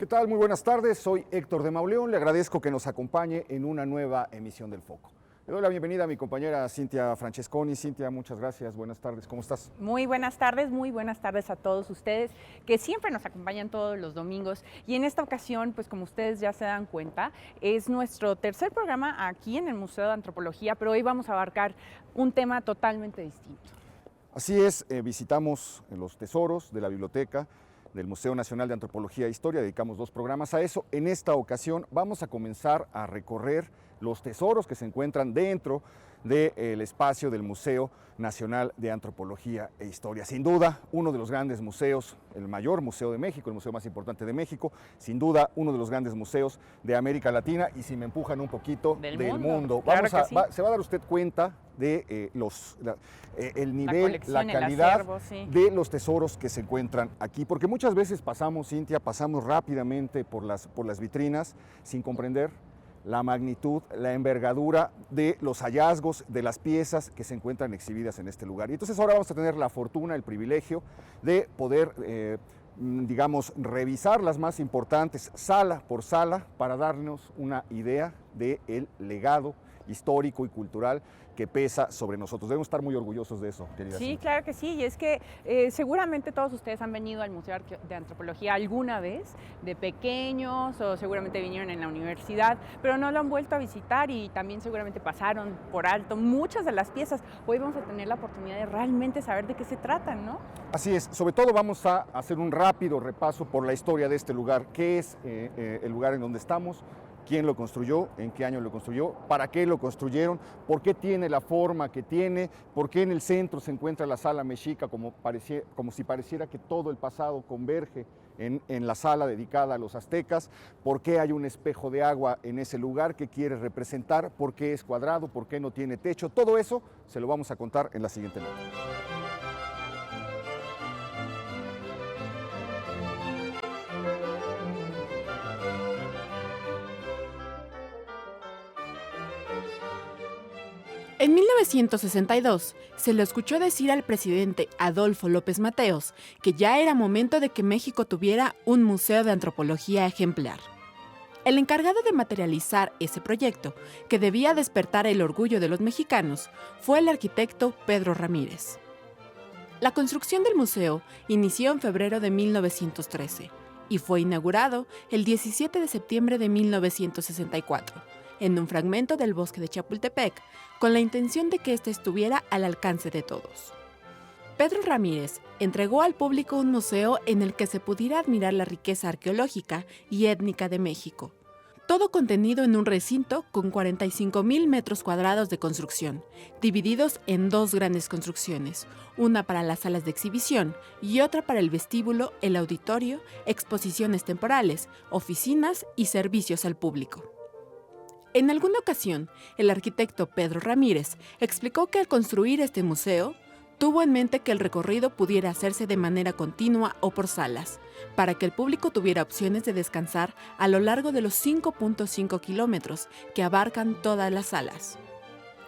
¿Qué tal? Muy buenas tardes, soy Héctor de Mauleón, le agradezco que nos acompañe en una nueva emisión del Foco. Le doy la bienvenida a mi compañera Cintia Francesconi. Cintia, muchas gracias, buenas tardes, ¿cómo estás? Muy buenas tardes a todos ustedes que siempre nos acompañan todos los domingos y en esta ocasión, pues como ustedes ya se dan cuenta, es nuestro tercer programa aquí en el Museo de Antropología, pero hoy vamos a abarcar un tema totalmente distinto. Así es, visitamos los tesoros de la biblioteca del Museo Nacional de Antropología e Historia, dedicamos 2 programas a eso. En esta ocasión vamos a comenzar a recorrer los tesoros que se encuentran dentro del espacio del Museo Nacional de Antropología e Historia. Sin duda, uno de los grandes museos, el mayor museo de México, el museo más importante de México, sin duda uno de los grandes museos de América Latina y si me empujan un poquito del mundo. Claro que sí. Se va a dar usted cuenta de el nivel, la calidad acervo, sí, de los tesoros que se encuentran aquí, porque muchas veces pasamos, Cintia, pasamos rápidamente por las vitrinas sin comprender la magnitud, la envergadura de los hallazgos, de las piezas que se encuentran exhibidas en este lugar. Y entonces ahora vamos a tener la fortuna, el privilegio de poder, digamos, revisar las más importantes sala por sala para darnos una idea del legado histórico y cultural que pesa sobre nosotros. Debemos estar muy orgullosos de eso, querida Sí, Cintia. claro que sí, y es que seguramente todos ustedes han venido al Museo de Antropología alguna vez, de pequeños, o seguramente vinieron en la universidad, pero no lo han vuelto a visitar y también seguramente pasaron por alto muchas de las piezas. Hoy vamos a tener la oportunidad de realmente saber de qué se tratan, ¿no? Así es, sobre todo vamos a hacer un rápido repaso por la historia de este lugar, qué es el lugar en donde estamos, quién lo construyó, en qué año lo construyó, para qué lo construyeron, por qué tiene la forma que tiene, por qué en el centro se encuentra la sala mexica, como si pareciera que todo el pasado converge en la sala dedicada a los aztecas, por qué hay un espejo de agua en ese lugar, qué quiere representar, por qué es cuadrado, por qué no tiene techo, todo eso se lo vamos a contar en la siguiente nota. En 1962 se le escuchó decir al presidente Adolfo López Mateos que ya era momento de que México tuviera un museo de antropología ejemplar. El encargado de materializar ese proyecto, que debía despertar el orgullo de los mexicanos, fue el arquitecto Pedro Ramírez. La construcción del museo inició en febrero de 1913 y fue inaugurado el 17 de septiembre de 1964. En un fragmento del bosque de Chapultepec, con la intención de que éste estuviera al alcance de todos. Pedro Ramírez entregó al público un museo en el que se pudiera admirar la riqueza arqueológica y étnica de México. Todo contenido en un recinto con 45,000 metros cuadrados de construcción, divididos en 2 grandes construcciones, una para las salas de exhibición y otra para el vestíbulo, el auditorio, exposiciones temporales, oficinas y servicios al público. En alguna ocasión, el arquitecto Pedro Ramírez explicó que al construir este museo, tuvo en mente que el recorrido pudiera hacerse de manera continua o por salas, para que el público tuviera opciones de descansar a lo largo de los 5.5 kilómetros que abarcan todas las salas.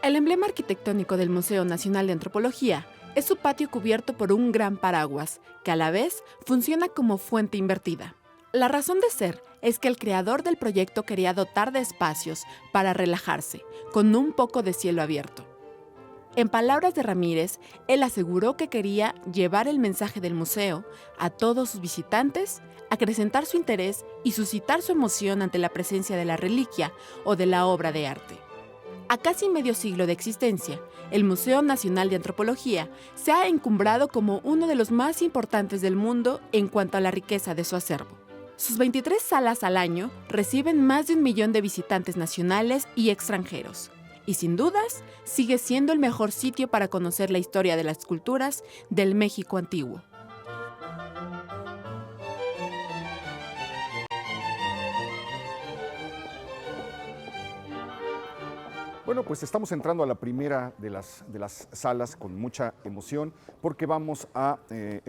El emblema arquitectónico del Museo Nacional de Antropología es su patio cubierto por un gran paraguas, que a la vez funciona como fuente invertida. La razón de ser es que el creador del proyecto quería dotar de espacios para relajarse, con un poco de cielo abierto. En palabras de Ramírez, él aseguró que quería llevar el mensaje del museo a todos sus visitantes, acrecentar su interés y suscitar su emoción ante la presencia de la reliquia o de la obra de arte. A casi medio siglo de existencia, el Museo Nacional de Antropología se ha encumbrado como uno de los más importantes del mundo en cuanto a la riqueza de su acervo. Sus 23 salas al año reciben más de 1 millón de visitantes nacionales y extranjeros. Y sin dudas, sigue siendo el mejor sitio para conocer la historia de las culturas del México antiguo. Bueno, pues estamos entrando a la primera de las salas con mucha emoción porque vamos a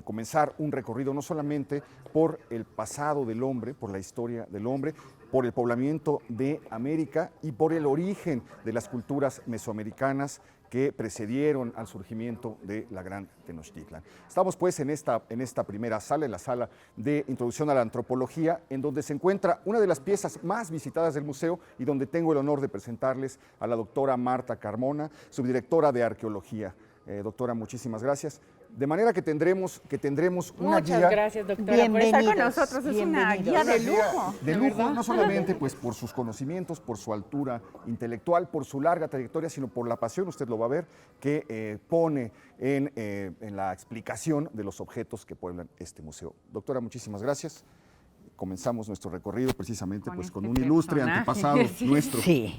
comenzar un recorrido no solamente por el pasado del hombre, por la historia del hombre, por el poblamiento de América y por el origen de las culturas mesoamericanas que precedieron al surgimiento de la Gran Tenochtitlan. Estamos pues en esta primera sala, en la sala de introducción a la antropología, en donde se encuentra una de las piezas más visitadas del museo y donde tengo el honor de presentarles a la doctora Marta Carmona, subdirectora de Arqueología. Doctora, muchísimas gracias. De manera que tendremos una guía. Muchas gracias, doctora, por estar con nosotros. Es una guía de lujo. De lujo, no solamente pues, por sus conocimientos, por su altura intelectual, por su larga trayectoria, sino por la pasión, usted lo va a ver, que pone en la explicación de los objetos que pueblan este museo. Doctora, muchísimas gracias. Comenzamos nuestro recorrido precisamente con un ilustre antepasado nuestro. Sí.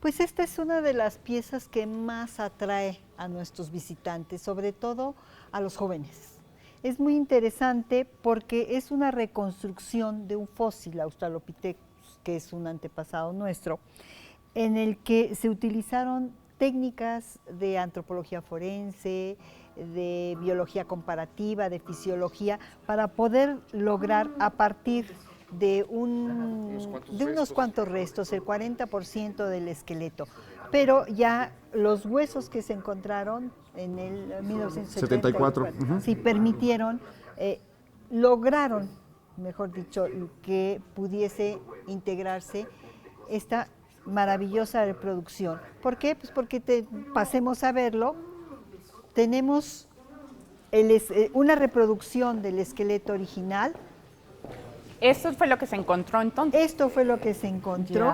Pues esta es una de las piezas que más atrae a nuestros visitantes, sobre todo a los jóvenes. Es muy interesante porque es una reconstrucción de un fósil Australopithecus, que es un antepasado nuestro, en el que se utilizaron técnicas de antropología forense, de biología comparativa, de fisiología, para poder lograr a partir de unos cuantos restos, el 40% del esqueleto. Pero ya los huesos que se encontraron en el 1974 sí permitieron, lograron, mejor dicho, que pudiese integrarse esta maravillosa reproducción. ¿Por qué? Pues porque pasemos a verlo, tenemos una reproducción del esqueleto original. ¿Esto fue lo que se encontró entonces? Esto fue lo que se encontró,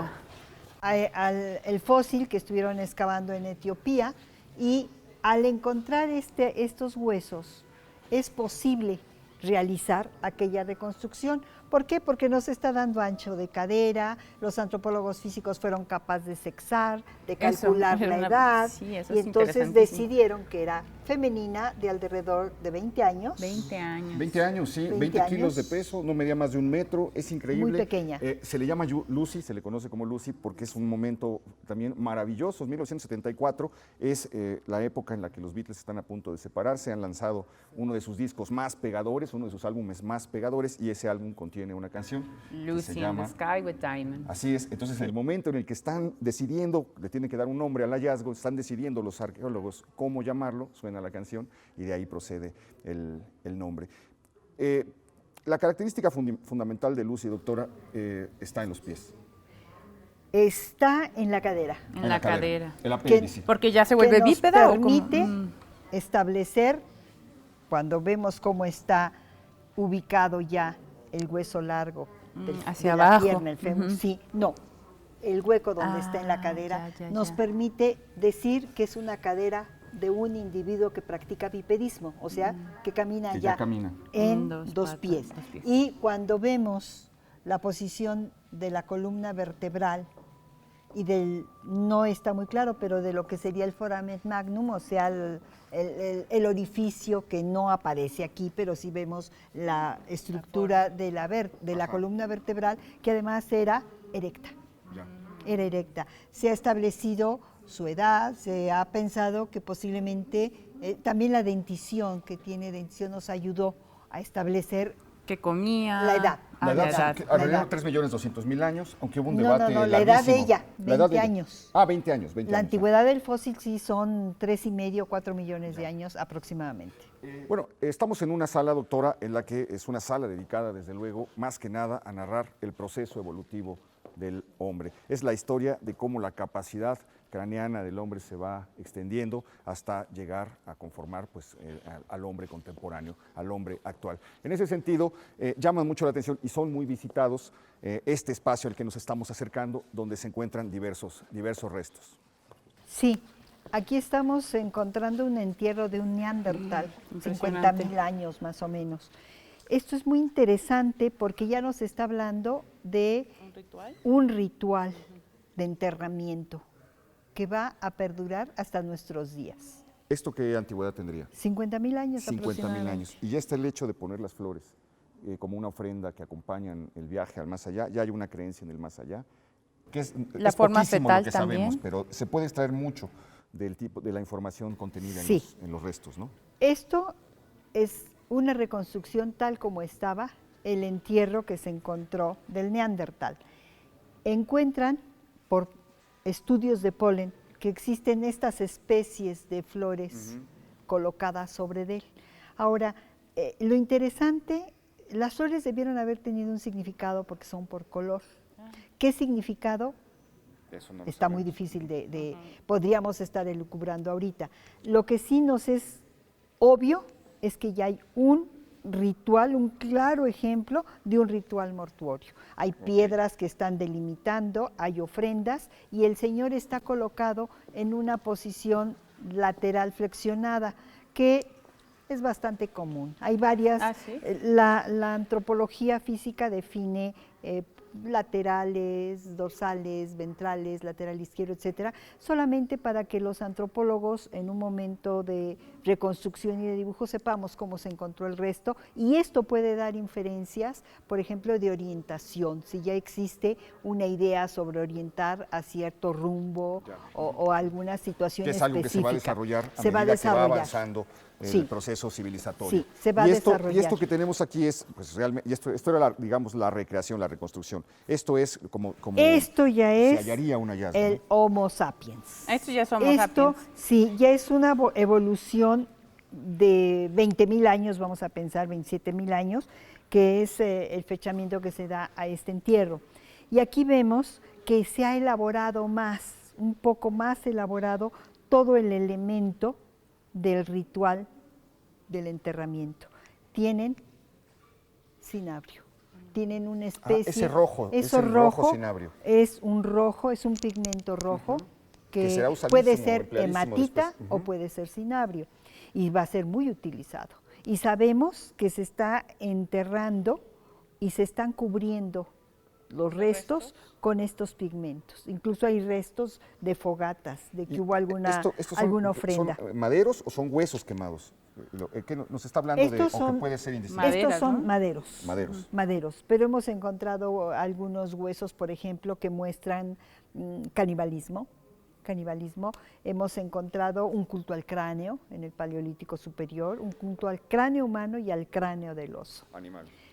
el fósil que estuvieron excavando en Etiopía, y al encontrar estos huesos es posible realizar aquella reconstrucción. ¿Por qué? Porque nos está dando ancho de cadera, los antropólogos físicos fueron capaces de sexar, de calcular la edad, sí, y entonces decidieron que era femenina de alrededor de 20 años. 20 años. 20 años, sí, 20 kilos de peso, no medía más de 1 metro, es increíble. Muy pequeña. Se le llama Lucy, se le conoce como Lucy porque es un momento también maravilloso. 1974 es la época en la que los Beatles están a punto de separarse, han lanzado uno de sus discos más pegadores, uno de sus álbumes más pegadores, y ese álbum contiene una canción Lucy que se llama in the Sky with Diamonds. Así es, entonces en el momento en el que están decidiendo, le tienen que dar un nombre al hallazgo, están decidiendo los arqueólogos cómo llamarlo, suena la canción y de ahí procede el nombre. La característica fundamental de Lucy, doctora, está en los pies. Está en la cadera. En la cadera. El apéndice. Porque ya se vuelve bípeda. Nos permite establecer, cuando vemos cómo está ubicado ya el hueso largo hacia de abajo. La pierna, el fémur, sí, no, el hueco donde está en la cadera nos permite decir que es una cadera de un individuo que practica bipedismo, o sea, que camina que ya camina en dos pies. Y cuando vemos la posición de la columna vertebral y no está muy claro, pero de lo que sería el foramen magnum, o sea, el orificio que no aparece aquí, pero sí vemos la estructura de la columna vertebral, que además era erecta. Era erecta. Se ha establecido su edad, se ha pensado que posiblemente también la dentición, que tiene dentición, nos ayudó a establecer que comía. La edad. La edad, alrededor de 3.200.000 años, aunque hubo un debate No, la edad de ella, 20 años. Ah, 20 años. La antigüedad del fósil sí son 3,5, 4 millones de años aproximadamente. Bueno, estamos en una sala, doctora, en la que es una sala dedicada, desde luego, más que nada a narrar el proceso evolutivo del hombre. Es la historia de cómo la capacidad craneana del hombre se va extendiendo hasta llegar a conformar pues, al hombre contemporáneo, al hombre actual. En ese sentido, llaman mucho la atención y son muy visitados este espacio al que nos estamos acercando, donde se encuentran diversos restos. Sí, aquí estamos encontrando un entierro de un neandertal, 50,000 años más o menos. Esto es muy interesante porque ya nos está hablando de un ritual de enterramiento que va a perdurar hasta nuestros días. ¿Esto qué antigüedad tendría? 50,000 años 50,000 años. Y ya está el hecho de poner las flores como una ofrenda que acompañan el viaje al más allá. Ya hay una creencia en el más allá, que es forma poquísimo fetal lo que también. sabemos, pero se puede extraer mucho del tipo de la información contenida en los restos, ¿no? Esto es una reconstrucción tal como estaba el entierro que se encontró del Neandertal. Encuentran por estudios de polen que existen estas especies de flores colocadas sobre él. Ahora, lo interesante, las flores debieron haber tenido un significado porque son por color. ¿Qué significado? Eso no lo Está sabemos. muy difícil podríamos estar elucubrando ahorita. Lo que sí nos es obvio es que ya hay un ritual, un claro ejemplo de un ritual mortuorio. Hay piedras que están delimitando, hay ofrendas y el Señor está colocado en una posición lateral flexionada que es bastante común. Hay varias, ¿Sí? la antropología física define laterales, dorsales, ventrales, lateral izquierdo, etcétera, solamente para que los antropólogos en un momento de reconstrucción y de dibujo sepamos cómo se encontró el resto, y esto puede dar inferencias, por ejemplo, de orientación, si ya existe una idea sobre orientar a cierto rumbo o alguna situación Que es específica. algo que se va a desarrollar a Se va a medida que va desarrollar. avanzando Sí. el proceso civilizatorio. Sí, se va a y desarrollar. esto que tenemos aquí es, pues realmente, y esto era, digamos, la recreación, la reconstrucción. Esto es como Esto ya se es hallaría un hallazgo, el ¿no? Homo sapiens. Esto ya somos Esto, sapiens. sí, ya es una evolución de 20.000 años, vamos a pensar, 27.000 años, que es el fechamiento que se da a este entierro. Y aquí vemos que se ha elaborado más, un poco más elaborado, todo el elemento del ritual del enterramiento. Tienen cinabrio, tienen una especie... ese rojo, es eso el rojo cinabrio. Es un rojo, es un pigmento rojo que será usadísimo, puede ser empleadísimo hematita después. o puede ser cinabrio y va a ser muy utilizado. Y sabemos que se está enterrando y se están cubriendo los restos con estos pigmentos. Incluso hay restos de fogatas, de que hubo alguna ofrenda. ¿Son maderos o son huesos quemados? ¿Qué nos está hablando Estos de, son, aunque puede ser indistinto? estos son maderos. Maderos. Pero hemos encontrado algunos huesos, por ejemplo, que muestran canibalismo. Hemos encontrado un culto al cráneo en el Paleolítico Superior, un culto al cráneo humano y al cráneo del oso.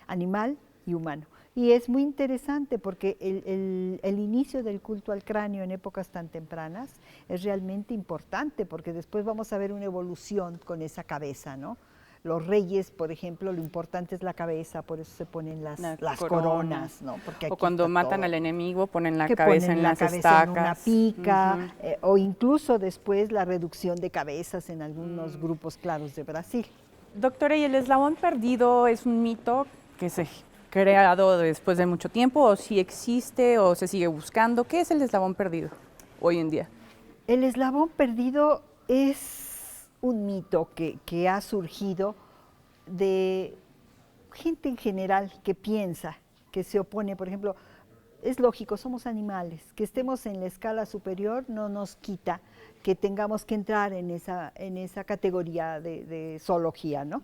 Animal y humano. Y es muy interesante porque el inicio del culto al cráneo en épocas tan tempranas es realmente importante porque después vamos a ver una evolución con esa cabeza, ¿no? Los reyes, por ejemplo, lo importante es la cabeza, por eso se ponen las coronas, ¿no? Porque o cuando matan al enemigo ponen la que cabeza ponen en la las cabeza estacas. en una pica, o incluso después la reducción de cabezas en algunos grupos claros de Brasil. Doctora, ¿y el eslabón perdido es un mito que se ha creado después de mucho tiempo o si existe o se sigue buscando? ¿Qué es el eslabón perdido hoy en día? El eslabón perdido es un mito que ha surgido de gente en general que piensa, que se opone, por ejemplo, es lógico, somos animales, que estemos en la escala superior no nos quita que tengamos que entrar en esa categoría de zoología, ¿no?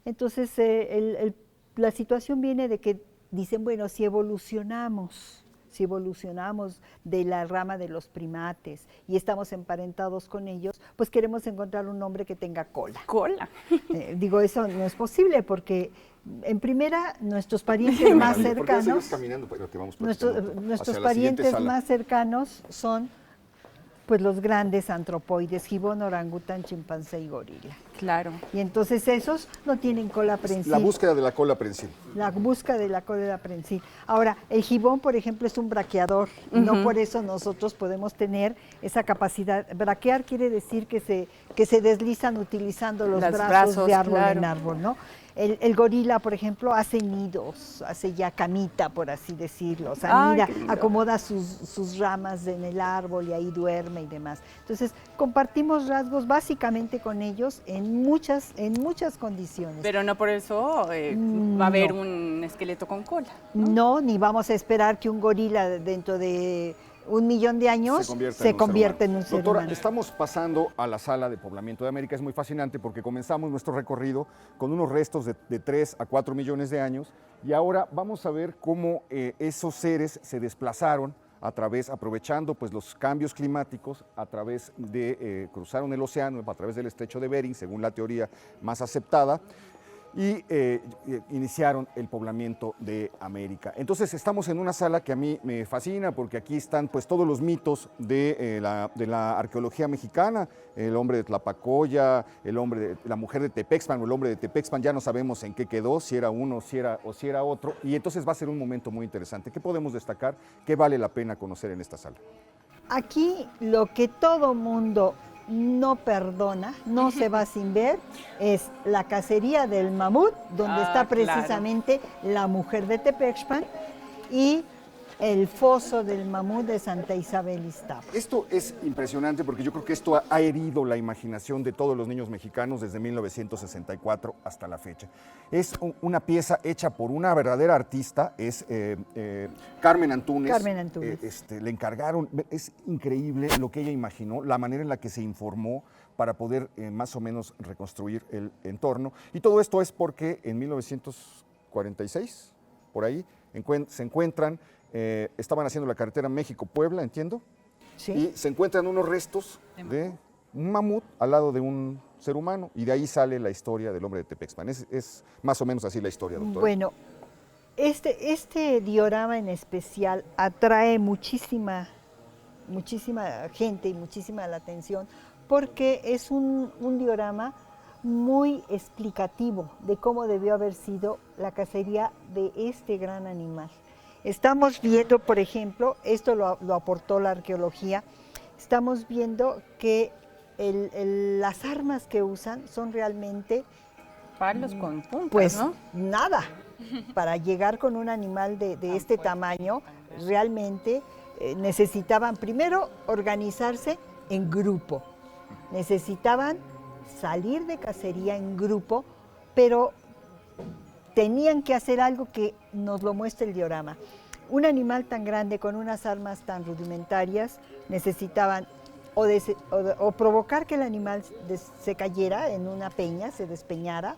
Entonces, la situación viene de que dicen, bueno, si evolucionamos de la rama de los primates y estamos emparentados con ellos, pues queremos encontrar un hombre que tenga cola. ¿Cola? Digo, eso no es posible porque, en primera, nuestros parientes más cercanos, nuestros parientes más cercanos son pues los grandes antropoides, gibón, orangután, chimpancé y gorila. Claro. Y entonces esos no tienen cola prensil. La búsqueda de la cola prensil. La búsqueda de la cola prensil. Ahora, el gibón, por ejemplo, es un braqueador. No por eso nosotros podemos tener esa capacidad. Braquear quiere decir que se deslizan utilizando los brazos de árbol en árbol, ¿no? El gorila, por ejemplo, hace nidos, hace ya camita, por así decirlo. O sea, mira, acomoda sus ramas en el árbol y ahí duerme y demás. Entonces, compartimos rasgos básicamente con ellos en muchas condiciones. Pero no por eso va a haber un esqueleto con cola, ¿no? No, ni vamos a esperar que un gorila dentro de 1.000.000 de años se convierta en un ser humano. Doctora, estamos pasando a la sala de poblamiento de América. Es muy fascinante porque comenzamos nuestro recorrido con unos restos de 3 a 4 millones de años y ahora vamos a ver cómo esos seres se desplazaron aprovechando pues, los cambios climáticos, cruzaron el océano a través del estrecho de Bering, según la teoría más aceptada. y iniciaron el poblamiento de América. Entonces estamos en una sala que a mí me fascina porque aquí están pues todos los mitos de la arqueología mexicana, el hombre de Tlapacoya, la mujer de Tepexpan o el hombre de Tepexpan, ya no sabemos en qué quedó, si era uno si era otro, y entonces va a ser un momento muy interesante. ¿Qué podemos destacar? ¿Qué vale la pena conocer en esta sala? Aquí lo que todo mundo no perdona, no se va sin ver, es la cacería del mamut, donde está precisamente la mujer de Tepexpan, y el foso del mamut de Santa Isabel Iztapa. Esto es impresionante porque yo creo que esto ha herido la imaginación de todos los niños mexicanos desde 1964 hasta la fecha. Es una pieza hecha por una verdadera artista, es Carmen Antúnez. Carmen Antúnez. Le encargaron, es increíble lo que ella imaginó, la manera en la que se informó para poder más o menos reconstruir el entorno. Y todo esto es porque en 1946, por ahí, se encuentran, estaban haciendo la carretera México-Puebla, entiendo, Sí. y se encuentran unos restos de un mamut al lado de un ser humano, y de ahí sale la historia del hombre de Tepexpan. Es más o menos así la historia, doctora. Bueno, este diorama en especial atrae muchísima gente y muchísima la atención, porque es un diorama muy explicativo de cómo debió haber sido la cacería de este gran animal. Estamos viendo, por ejemplo, esto lo aportó la arqueología, estamos viendo que las armas que usan son realmente Palos con puntas, pues ¿no? nada. Para llegar con un animal de este tamaño, realmente necesitaban primero organizarse en grupo, necesitaban salir de cacería en grupo, pero tenían que hacer algo que nos lo muestra el diorama. Un animal tan grande con unas armas tan rudimentarias necesitaban o provocar que el animal se cayera en una peña, se despeñara,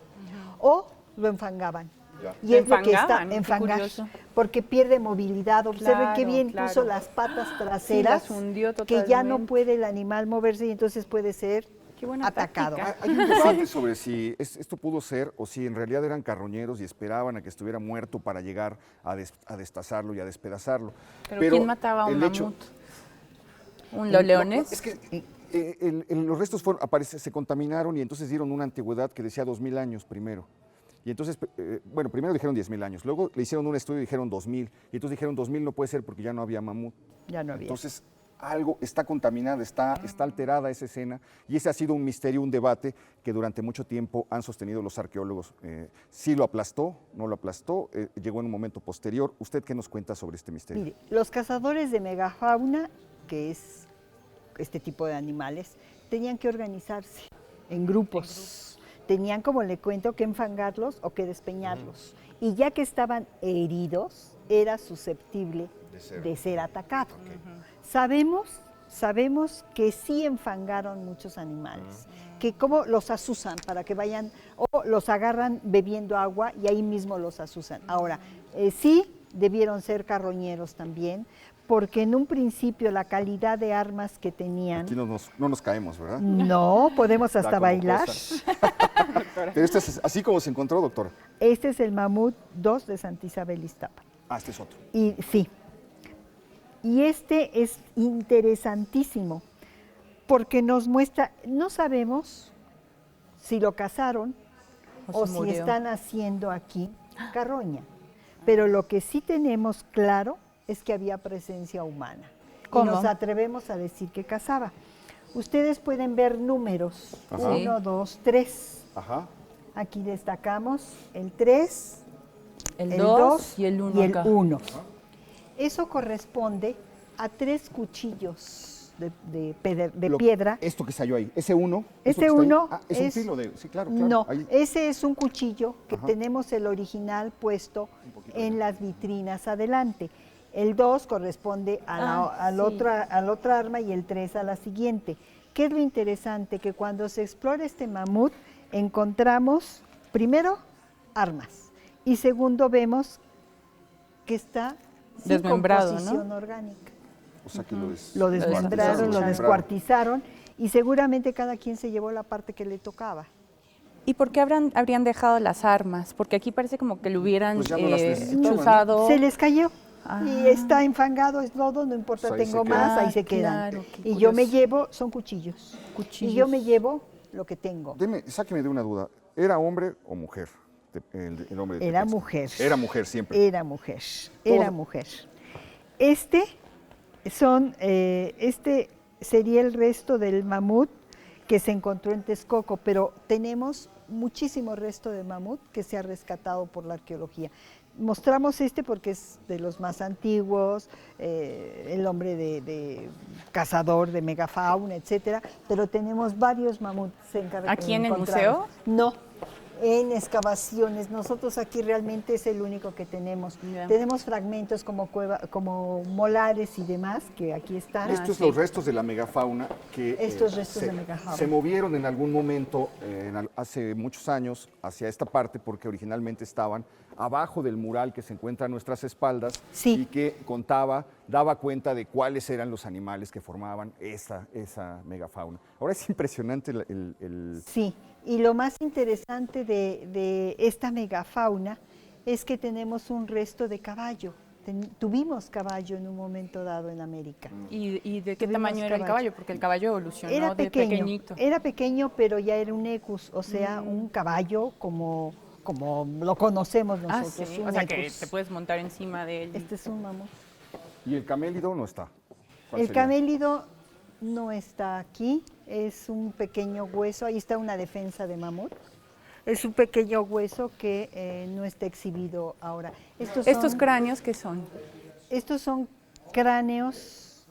o lo enfangaban. Ya. Y es lo que está Enfangaban, qué enfangar, curioso. porque pierde movilidad. Observen qué bien Claro. puso las patas Sí, traseras, las hundió que ya no totalmente. puede el animal moverse y entonces puede ser Qué buena atacado. táctica. Hay un debate sobre si esto pudo ser o si en realidad eran carroñeros y esperaban a que estuviera muerto para llegar a destazarlo y a despedazarlo. Pero ¿quién mataba a un el hecho- mamut? ¿Los leones? Es que los restos se contaminaron y entonces dieron una antigüedad que decía 2000 años primero. Y entonces, bueno, primero dijeron 10,000 años, luego le hicieron un estudio y dijeron 2000. Y entonces dijeron 2000 no puede ser porque ya no había mamut. Ya no había. Entonces, algo está contaminada, está alterada esa escena, y ese ha sido un misterio, un debate que durante mucho tiempo han sostenido los arqueólogos. Sí lo aplastó, no lo aplastó, llegó en un momento posterior. ¿Usted qué nos cuenta sobre este misterio? Mire, los cazadores de megafauna, que es este tipo de animales, tenían que organizarse en grupos. Tenían, como le cuento, que enfangarlos o que despeñarlos. Y ya que estaban heridos, era susceptible de ser atacado. Sabemos que sí enfangaron muchos animales, que como los asusan para que vayan, o los agarran bebiendo agua y ahí mismo los asusan. Ahora, sí debieron ser carroñeros también, porque en un principio la calidad de armas que tenían, Aquí no nos caemos, ¿verdad? no, podemos hasta como bailar. cosa. Pero esto es así como se encontró, doctora. Este es el mamut 2 de Santa Isabel Iztapa. Ah, este es otro. Y sí, y este es interesantísimo, porque nos muestra, no sabemos si lo cazaron O o se si murió. están haciendo aquí carroña, pero lo que sí tenemos claro es que había presencia humana. ¿Cómo? Y nos atrevemos a decir que cazaba. Ustedes pueden ver números, Ajá. 1, 2, 3. Ajá. Aquí destacamos el 3, El el 2 2 y el 1 y el acá. 1. Eso corresponde a 3 cuchillos de piedra. Esto que salió ahí, ese uno. Este esto que está ahí, uno es un filo de. Sí, claro, claro. No, ahí. ese es un cuchillo que Ajá. tenemos el original puesto poquito en las vitrinas adelante. El 2 corresponde al sí. otra arma y el 3 a la siguiente. ¿Qué es lo interesante? Que cuando se explora este mamut encontramos, primero, armas y segundo, vemos que está sin Desmembrado, composición ¿no? orgánica. O sea que Lo desmembraron, lo descuartizaron. descuartizaron y seguramente cada quien se llevó la parte que le tocaba. ¿Y por qué habrían dejado las armas? Porque aquí parece como que lo hubieran Pues ya no las necesitaban, ¿no? chuzado. Se les cayó. Ah. Y está enfangado, es lodo, no importa, Pues ahí tengo se más, quedan. ahí se quedan. Claro, qué Y yo me curioso. llevo, son cuchillos. Y yo me llevo lo que tengo. Sáqueme de una duda. ¿Era hombre o mujer? El hombre de Era Tepetzin. mujer. Era mujer siempre. Era mujer, era Todo- mujer. Este sería el resto del mamut que se encontró en Texcoco, pero tenemos muchísimo resto de mamut que se ha rescatado por la arqueología. Mostramos este porque es de los más antiguos, el hombre de cazador de megafauna, etcétera, pero tenemos varios mamuts ¿Aquí en el encontrados. museo? No, en excavaciones. Nosotros aquí realmente es el único que tenemos. Ya. Tenemos fragmentos como molares y demás que aquí están. Estos sí. los restos de la megafauna que Estos restos de megafauna. se movieron en algún momento, hace muchos años, hacia esta parte porque originalmente estaban abajo del mural que se encuentra a nuestras espaldas Sí. y que daba cuenta de cuáles eran los animales que formaban esa megafauna. Ahora es impresionante el Sí, y lo más interesante de esta megafauna es que tenemos un resto de caballo. Tuvimos caballo en un momento dado en América. ¿Y de qué Tuvimos tamaño era el caballo? Porque el caballo evolucionó Era de pequeñito. era pequeño, pero ya era un ecus, o sea, un caballo como lo conocemos Ah, nosotros. sí. un O sea, que ecus. te puedes montar encima de él. Este es un mamut. y el camélido no está. ¿Cuál El sería? camélido no está aquí, es un pequeño hueso, ahí está una defensa de mamut. Es un pequeño hueso que no está exhibido ahora. ¿Estos cráneos qué son? Estos son cráneos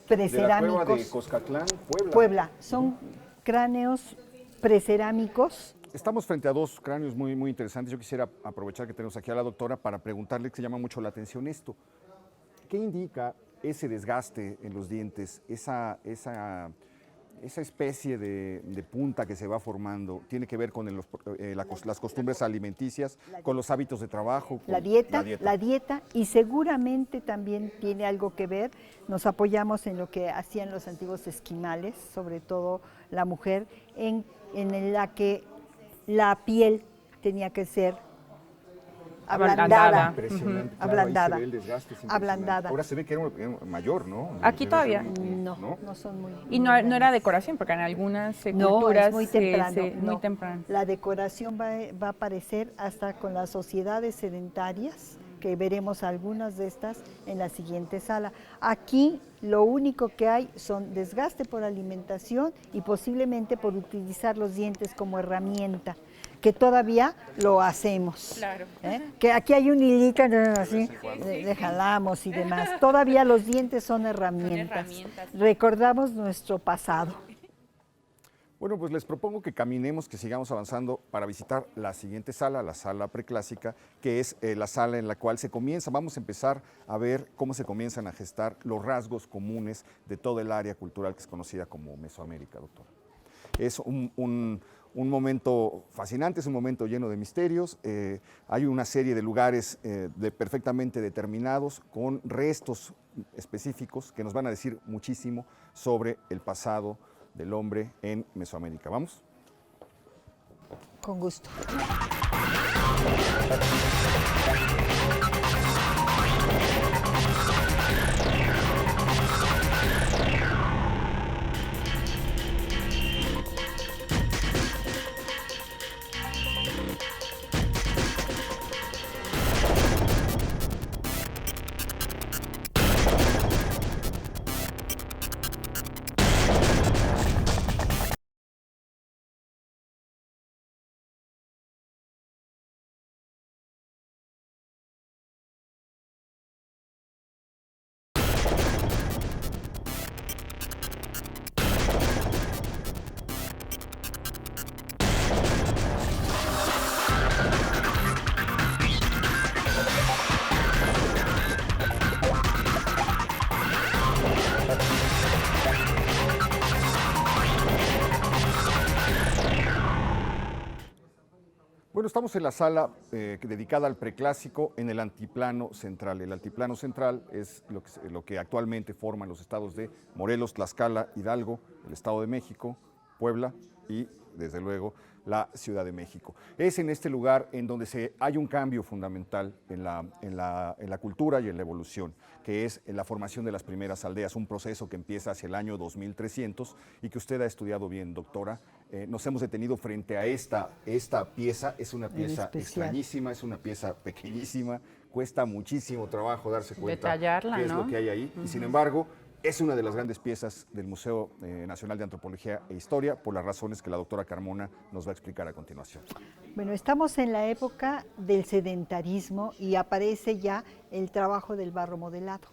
De la cueva de precerámicos. Coscatlán, Puebla. Puebla, son cráneos precerámicos. Estamos frente a dos cráneos muy, muy interesantes. Yo quisiera aprovechar que tenemos aquí a la doctora para preguntarle, que se llama mucho la atención esto. ¿Qué indica ese desgaste en los dientes, esa especie de punta que se va formando? ¿Tiene que ver con las costumbres alimenticias, con los hábitos de trabajo? Con La dieta, y seguramente también tiene algo que ver, nos apoyamos en lo que hacían los antiguos esquimales, sobre todo la mujer, en la que la piel tenía que ser ablandada. Impresionante, claro, Ablandada. ahí se ve el desgaste, es impresionante. Ablandada. Ahora se ve que era mayor, ¿no? Aquí Debe todavía. ser No son muy... Y no era decoración, porque en algunas No, culturas es muy temprano. muy no. temprano. La decoración va a aparecer hasta con las sociedades sedentarias, que veremos algunas de estas en la siguiente sala. Aquí lo único que hay son desgaste por alimentación y posiblemente por utilizar los dientes como herramienta, que todavía lo hacemos. Claro. Que aquí hay un hilito así, le jalamos y demás. Todavía los dientes son herramientas. Recordamos nuestro pasado. Bueno, pues les propongo que caminemos, que sigamos avanzando para visitar la siguiente sala, la sala preclásica, que es la sala en la cual vamos a empezar a ver cómo se comienzan a gestar los rasgos comunes de todo el área cultural que es conocida como Mesoamérica, doctora. Es un momento fascinante, es un momento lleno de misterios. Hay una serie de lugares perfectamente determinados con restos específicos que nos van a decir muchísimo sobre el pasado del hombre en Mesoamérica. ¿Vamos? Con gusto. Bueno, estamos en la sala dedicada al preclásico en el altiplano central. El altiplano central es lo que actualmente forman los estados de Morelos, Tlaxcala, Hidalgo, el Estado de México Puebla y, desde luego, la Ciudad de México. Es en este lugar en donde hay un cambio fundamental en la cultura y en la evolución, que es en la formación de las primeras aldeas, un proceso que empieza hacia el año 2300 y que usted ha estudiado bien, doctora. Nos hemos detenido frente a esta pieza, es una pieza extrañísima, es una pieza pequeñísima, cuesta muchísimo trabajo darse cuenta detallarla, qué es ¿no? lo que hay ahí, y sin embargo, es una de las grandes piezas del Museo Nacional de Antropología e Historia, por las razones que la doctora Carmona nos va a explicar a continuación. Bueno, estamos en la época del sedentarismo y aparece ya el trabajo del barro modelado.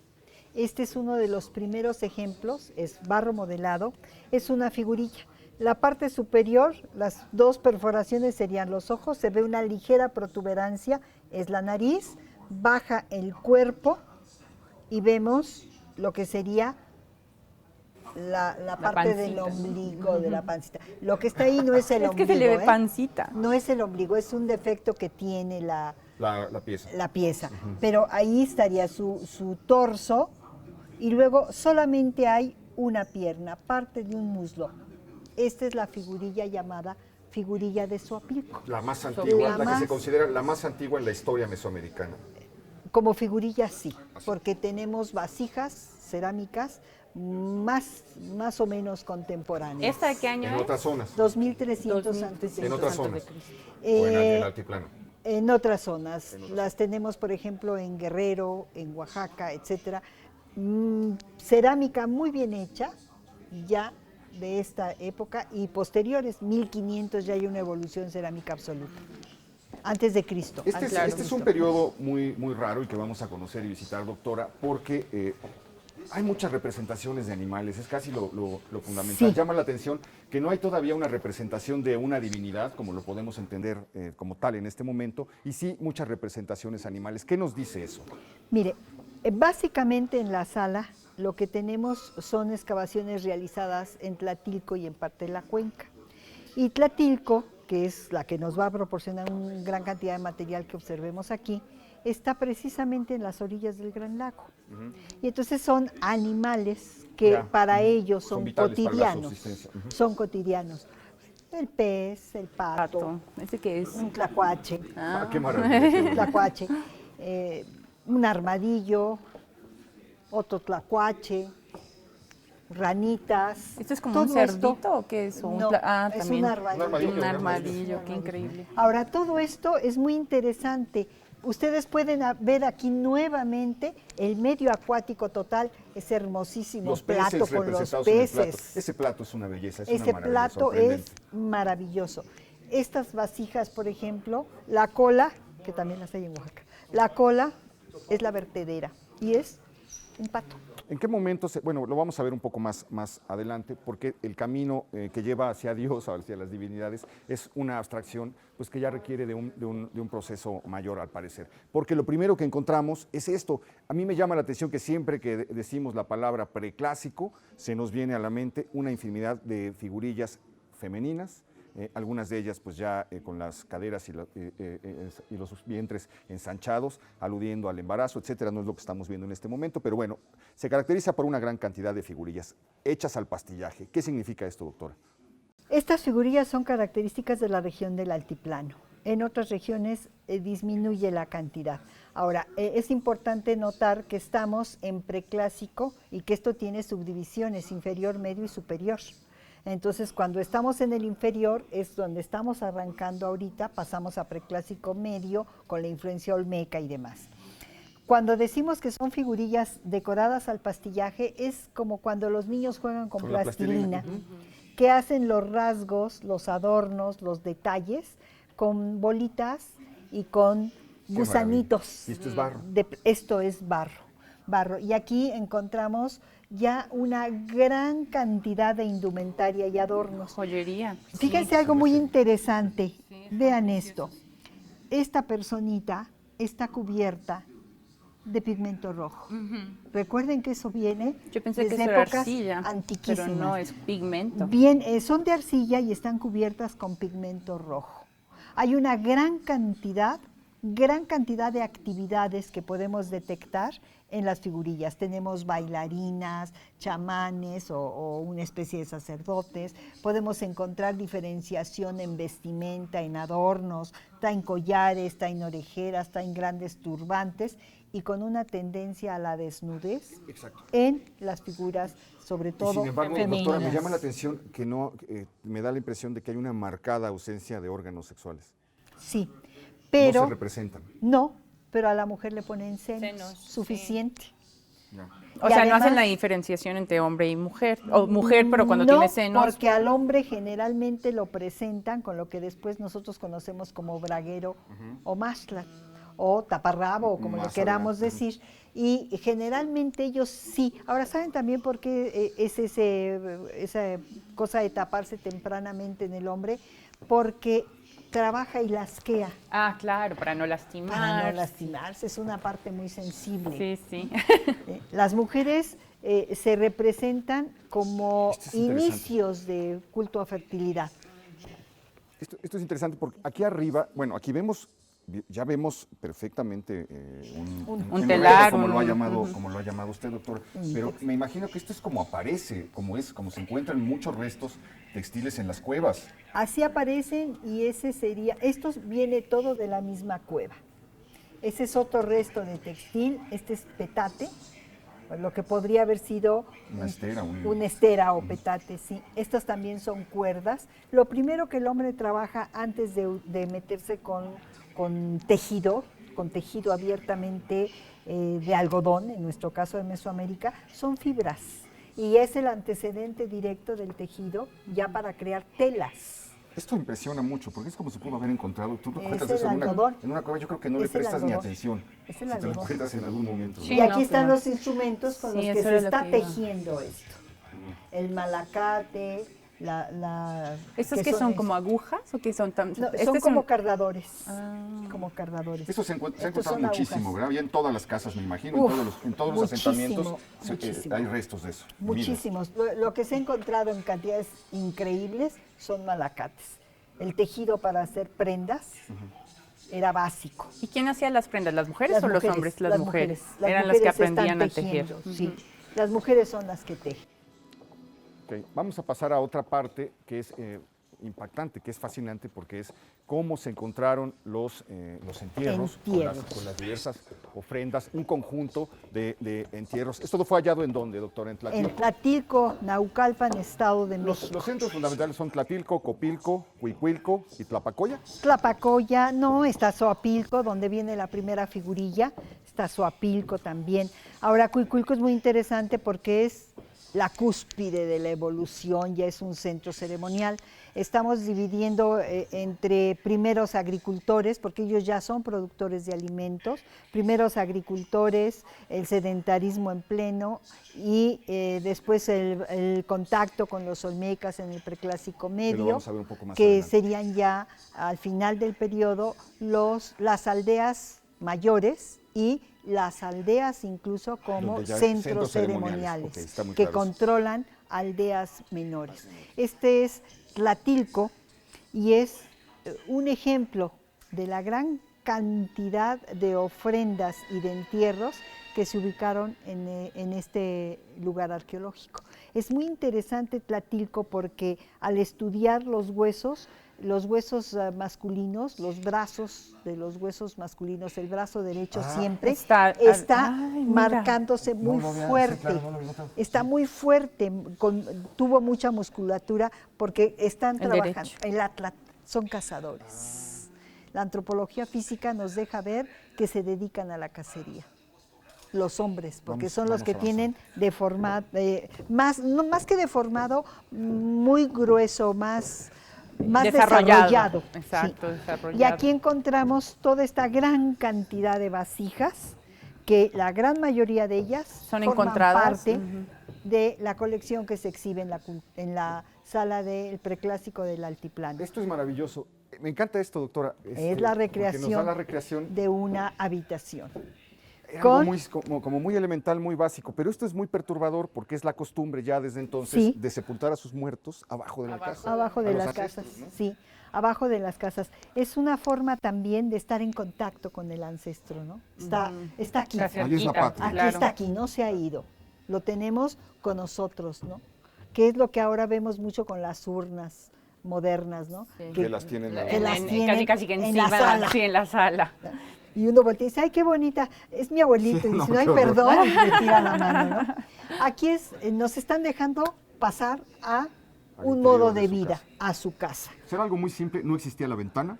Este es uno de los primeros ejemplos, es barro modelado, es una figurilla. La parte superior, las dos perforaciones serían los ojos, se ve una ligera protuberancia, es la nariz, baja el cuerpo y vemos lo que sería la parte pancita, del ombligo, de la pancita. Lo que está ahí no es el es ombligo. que se le ve pancita. No es el ombligo, es un defecto que tiene la pieza. La pieza. Pero ahí estaría su torso y luego solamente hay una pierna, parte de un muslo. Esta es la figurilla llamada figurilla de Zoapilco. La más antigua, La que se considera la más antigua en la historia mesoamericana. Como figurilla sí, porque tenemos vasijas cerámicas más o menos contemporáneas. ¿Esta de qué año En es? otras zonas. 2300 antes de En otras Cristo. zonas. O en el altiplano. En otras zonas. Las tenemos, por ejemplo, en Guerrero, en Oaxaca, etcétera. Cerámica muy bien hecha, ya de esta época, y posteriores, 1500, ya hay una evolución cerámica absoluta. Antes de Cristo. Este es un periodo muy raro y que vamos a conocer y visitar, doctora, porque hay muchas representaciones de animales, es casi lo fundamental. Sí. Llama la atención que no hay todavía una representación de una divinidad, como lo podemos entender como tal en este momento, y sí muchas representaciones animales. ¿Qué nos dice eso? Mire, básicamente en la sala lo que tenemos son excavaciones realizadas en Tlatilco y en parte de la cuenca. Y Tlatilco, que es la que nos va a proporcionar una gran cantidad de material que observemos aquí, está precisamente en las orillas del Gran Lago. Y entonces son animales que para ellos son cotidianos. Son cotidianos. El pez, el pato, ¿Ese qué es? un tlacuache, ¡Qué maravilla! un tlacuache, un armadillo, otro tlacuache, ranitas. ¿Esto es como todo un cerdito esto. o qué es? No, es también. un armadillo. Un armadillo, qué increíble. Ahora, todo esto es muy interesante. Ustedes pueden ver aquí nuevamente el medio acuático total, ese hermosísimo Los plato peces con los representados en el plato. peces. Ese plato es una belleza, es Ese una maravilla, plato es sorprendente. maravilloso. Estas vasijas, por ejemplo, la cola, que también las hay en Oaxaca, la cola es la vertedera y es un pato. ¿En qué momento, bueno, lo vamos a ver un poco más adelante, porque el camino que lleva hacia Dios, hacia las divinidades, es una abstracción pues, que ya requiere de un proceso mayor, al parecer. Porque lo primero que encontramos es esto. A mí me llama la atención que siempre que decimos la palabra preclásico, se nos viene a la mente una infinidad de figurillas femeninas, algunas de ellas pues ya con las caderas y los vientres ensanchados, aludiendo al embarazo, etcétera. No es lo que estamos viendo en este momento, pero bueno, se caracteriza por una gran cantidad de figurillas hechas al pastillaje. ¿Qué significa esto, doctora? Estas figurillas son características de la región del altiplano. En otras regiones disminuye la cantidad. Ahora, es importante notar que estamos en preclásico y que esto tiene subdivisiones, inferior, medio y superior. Entonces, cuando estamos en el inferior, es donde estamos arrancando ahorita, pasamos a preclásico medio con la influencia olmeca y demás. Cuando decimos que son figurillas decoradas al pastillaje, es como cuando los niños juegan con plastilina, que hacen los rasgos, los adornos, los detalles, con bolitas y con gusanitos. Y esto es barro. Esto es barro. Y aquí encontramos ya una gran cantidad de indumentaria y adornos. Joyería. Fíjense algo muy interesante. Vean esto. Esta personita está cubierta de pigmento rojo. Recuerden que eso viene Yo pensé que desde eso era épocas arcilla, antiquísimas. pero no, es pigmento. Bien, son de arcilla y están cubiertas con pigmento rojo. Hay una gran cantidad gran cantidad de actividades que podemos detectar en las figurillas. Tenemos bailarinas, chamanes o una especie de sacerdotes. Podemos encontrar diferenciación en vestimenta, en adornos, traen collares, traen orejeras, traen grandes turbantes y con una tendencia a la desnudez en las figuras, sobre todo sin embargo, femeninas. doctora, me llama la atención que no, me da la impresión de que hay una marcada ausencia de órganos sexuales. Sí, pero no se representan. No, pero a la mujer le ponen senos, Senos, suficiente. Ya. O Y sea, no además- hacen la diferenciación entre hombre y mujer, o mujer pero cuando no, tiene senos. porque al hombre generalmente lo presentan con lo que después nosotros conocemos como braguero o mashlat, o taparrabo, o como le Más queramos adelante. decir. Y generalmente ellos sí. Ahora, ¿saben también por qué es esa cosa de taparse tempranamente en el hombre? Porque trabaja y lasquea. Ah, claro, para no lastimar. Para no lastimarse, es una parte muy sensible. Sí, sí. Las mujeres se representan como Esto es interesante. inicios de culto a fertilidad. Esto es interesante porque aquí arriba, bueno, aquí vemos, ya vemos perfectamente Un enredo, telar, como lo ha un- llamado, como lo ha llamado usted, doctor. Pero me imagino que esto es como aparece, como se encuentran muchos restos textiles en las cuevas. Así aparecen y esto viene todo de la misma cueva. Ese es otro resto de textil, este es petate, lo que podría haber sido Una estera, una estera o petate, sí. Estas también son cuerdas. Lo primero que el hombre trabaja antes de meterse con tejido abiertamente de algodón, en nuestro caso de Mesoamérica, son fibras. Y es el antecedente directo del tejido ya para crear telas. Esto impresiona mucho porque es como se pudo haber encontrado. Tú Es cuentas el eso en algodón. una cueva, yo creo que no le Es el prestas ni algodón. atención. Es el si te lo algodón. encuentras en algún momento. ¿no? Sí, Y aquí no, están claro. los instrumentos con Sí, los que eso se era lo está que iba. tejiendo esto. El malacate, ¿Estos que que son es- como agujas o que son tan...? No, Este son es como un- cardadores. Ah. Como cardadores. Esto se ha Estos encontrado son muchísimo, agujas. ¿verdad? Ya en todas las casas, me imagino, Uf, en todos los asentamientos muchísimo. hay restos de eso. Muchísimos. Lo que se ha encontrado en cantidades increíbles son malacates. El tejido para hacer prendas era básico. ¿Y quién hacía las prendas? ¿Las mujeres o los hombres? Las mujeres. Las Eran las que mujeres aprendían a están tejer. tejiendo, sí. Las mujeres son las que tejen. Ok, vamos a pasar a otra parte que es impactante, que es fascinante, porque es cómo se encontraron los entierros. Con las diversas ofrendas, un conjunto de entierros. ¿Esto fue hallado en dónde, doctor? ¿En Tlatilco? En Tlatilco, Naucalpan, Estado de México. Los centros fundamentales son Tlatilco, Copilco, Cuicuilco y Tlapacoya. Tlapacoya, no, está Zoapilco, donde viene la primera figurilla, está Zoapilco también. Ahora, Cuicuilco es muy interesante porque es la cúspide de la evolución, ya es un centro ceremonial. Estamos dividiendo entre primeros agricultores, porque ellos ya son productores de alimentos, primeros agricultores, el sedentarismo en pleno y después el contacto con los olmecas en el preclásico medio, vamos a ver un poco más que adelante. serían ya al final del periodo las aldeas mayores y las aldeas incluso como Donde ya hay centros centros ceremoniales. ceremoniales, Ok, está muy que claro eso. controlan aldeas menores. Este es Tlatilco y es un ejemplo de la gran cantidad de ofrendas y de entierros que se ubicaron en este lugar arqueológico. Es muy interesante Tlatilco porque al estudiar los huesos masculinos, los brazos de los huesos masculinos, el brazo derecho siempre está ay, mira. marcándose muy fuerte. Está muy fuerte, tuvo mucha musculatura porque están El trabajando. derecho. Son cazadores. La antropología física nos deja ver que se dedican a la cacería. Los hombres, porque son los que tienen deformado, más que deformado, muy grueso, más desarrollado. Exacto, sí. desarrollado. Y aquí encontramos toda esta gran cantidad de vasijas, que la gran mayoría de ellas Son forman encontradas, parte de la colección que se exhibe en la sala del preclásico del Altiplano. Esto es maravilloso. Me encanta esto, doctora. Es la porque nos da recreación la recreación. de una habitación. Era algo muy, como muy elemental, muy básico, pero esto es muy perturbador porque es la costumbre ya desde entonces Sí. de sepultar a sus muertos abajo de la casa. Abajo a de los las ancestros, casas, ¿no? sí, abajo de las casas. Es una forma también de estar en contacto con el ancestro, ¿no? Está aquí, Está Ahí es la cerquita, patria. aquí claro. está aquí, no se ha ido. Lo tenemos con nosotros, ¿no? Que es lo que ahora vemos mucho con las urnas modernas, ¿no? Sí. Que las tienen que las tienen casi que en encima, la sala. sí, en la sala. Y uno voltea y dice, ay, qué bonita, es mi abuelito. Sí, Y dice, no, no, ay, qué horror. perdón, y le tira la mano, ¿no? Aquí nos están dejando pasar a Al un interior modo de de su vida, casa. a su casa. Era algo muy simple, no existía la ventana.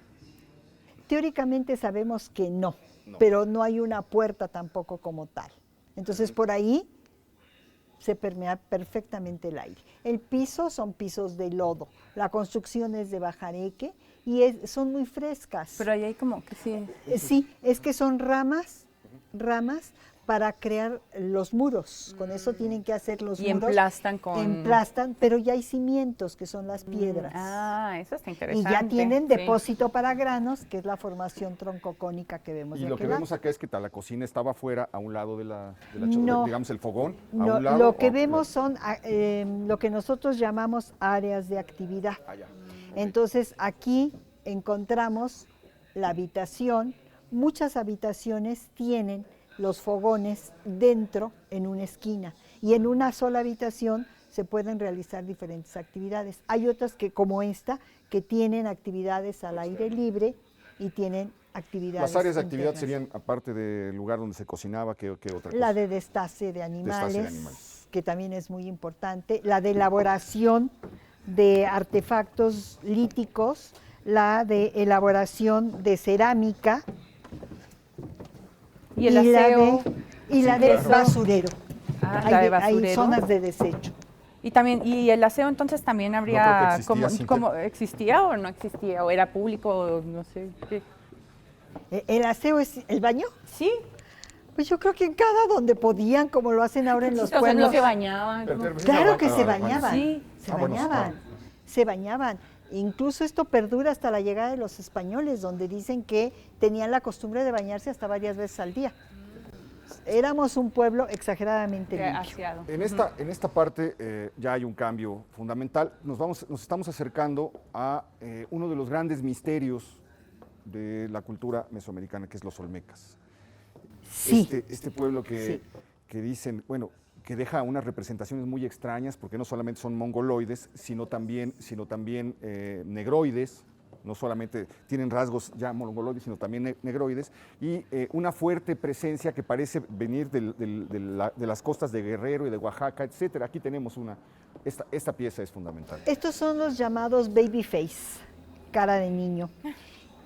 Teóricamente sabemos que no, No. pero no hay una puerta tampoco como tal. Entonces por ahí se permea perfectamente el aire. El piso son pisos de lodo, la construcción es de bajareque y son muy frescas. Pero ahí hay como que sí. Sí, es que son ramas para crear los muros. Con eso tienen que hacer los Y muros. emplastan con... Emplastan, pero ya hay cimientos, que son las piedras. Ah, eso está Y interesante. ya tienen sí. depósito para granos, que es la formación troncocónica que vemos Y de lo que aquel lado. vemos acá es que la cocina estaba afuera, a un lado de la No. digamos, el fogón, a No, un lado. lo o que a otro vemos lado. son lo que nosotros llamamos áreas de actividad. Allá. Entonces aquí encontramos la habitación. Muchas habitaciones tienen los fogones dentro en una esquina y en una sola habitación se pueden realizar diferentes actividades. Hay otras que, como esta, que tienen actividades al aire libre y tienen actividades Las áreas de actividad internas. serían, aparte del lugar donde se cocinaba, ¿qué otra cosa? La de destace de animales, Destace de animales. que también es muy importante, la de elaboración de artefactos líticos, la de elaboración de cerámica Y el aseo. y la de basurero. Ah, Hay la de hay basurero. zonas de desecho. Y también, y el aseo entonces también creo que habría, existía, como, Cintia. como existía o no existía, o era público, o no sé qué. ¿El aseo es el baño? Sí, Pues yo creo que en cada donde podían, como lo hacen ahora en los o sea, pueblos. no se bañaban. ¿no? Claro que se bañaban, Sí. se bueno, bañaban, se bañaban. Incluso esto perdura hasta la llegada de los españoles, donde dicen que tenían la costumbre de bañarse hasta varias veces al día. Éramos un pueblo exageradamente limpio. Aseado. En esta parte ya hay un cambio fundamental. Nos estamos acercando a uno de los grandes misterios de la cultura mesoamericana, que es los olmecas. Sí, Este pueblo Sí. que dicen, bueno, que deja unas representaciones muy extrañas, porque no solamente son mongoloides, sino también negroides. No solamente tienen rasgos ya mongoloides, sino también negroides, y una fuerte presencia que parece venir de las costas de Guerrero y de Oaxaca, etcétera. Aquí tenemos esta pieza es fundamental. estos son los llamados baby face, cara de niño.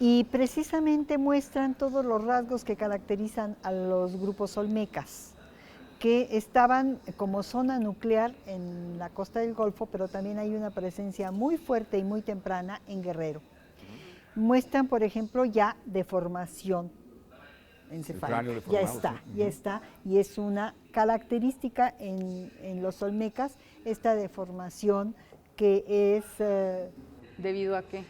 Y precisamente muestran todos los rasgos que caracterizan a los grupos olmecas, que estaban como zona nuclear en la costa del Golfo, pero también hay una presencia muy fuerte y muy temprana en Guerrero. Muestran, por ejemplo, ya deformación encefálica. cráneo deformado, Ya está, y es una característica en los olmecas, esta deformación que es ¿Debido a qué?